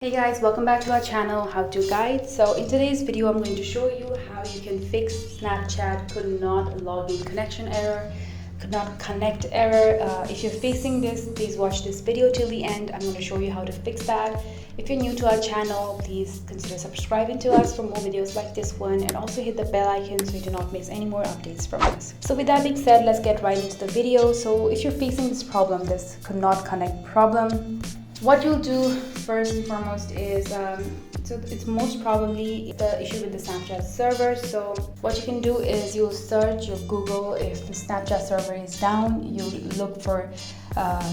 Hey guys, welcome back to our channel How To Guide. So in today's video I'm going to show you how you can fix Snapchat could not log in connection error, could not connect error. If you're facing this, please watch this video till the end. I'm going to show you how to fix that. If you're new to our channel, please consider subscribing to us for more videos like this one, and also hit the bell icon so you do not miss any more updates from us. So with that being said, let's get right into the video. So if you're facing this problem, this could not connect problem, what you'll do first and foremost is, so it's most probably the issue with the Snapchat server. So what you can do is you'll search your Google. If the Snapchat server is down, you look for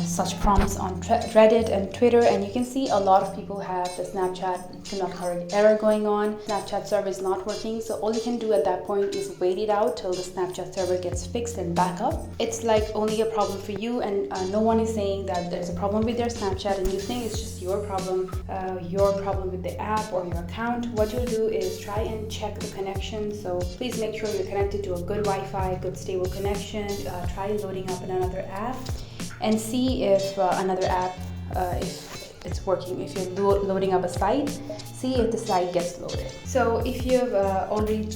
such prompts on Reddit and Twitter, and you can see a lot of people have the Snapchat cannot correct error going on. Snapchat server is not working, so all you can do at that point is wait it out till the Snapchat server gets fixed and back up. It's like only a problem for you, and no one is saying that there's a problem with your Snapchat and you think it's just your problem with the app or your account. What you'll do is try and check the connection. So please make sure you're connected to a good Wi-Fi, good stable connection. Try loading up another app and see if another app, if it's working. If you're loading up a site, see if the site gets loaded. So if you've already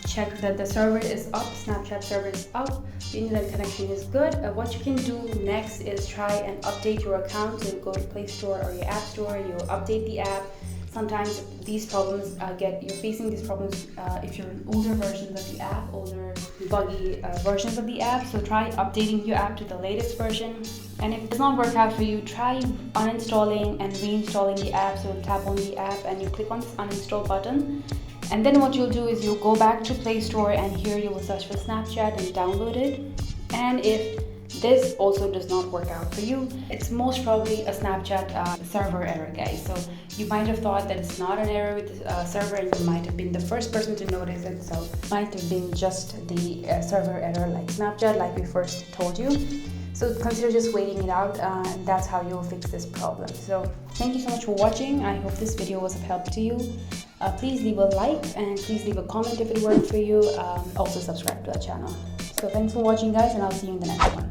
checked that the server is up, Snapchat server is up, the internet connection is good, what you can do next is try and update your account. So you go to Play Store or your App Store, you update the app. Sometimes these problems you're facing these problems if you're in older versions of the app, older buggy versions of the app. So try updating your app to the latest version. And if it does not work out for you, try uninstalling and reinstalling the app. So tap on the app and you click on this uninstall button. And then what you'll do is you'll go back to Play Store, and here you will search for Snapchat and download it. And if this also does not work out for you, it's most probably a Snapchat server error, guys. So you might have thought that it's not an error with the server, and you might have been the first person to notice it. So it might have been just the server error like Snapchat, like we first told you. So consider just waiting it out, and that's how you'll fix this problem. So thank you so much for watching. I hope this video was of help to you. Please leave a like and please leave a comment if it worked for you. Also subscribe to our channel. So thanks for watching, guys, and I'll see you in the next one.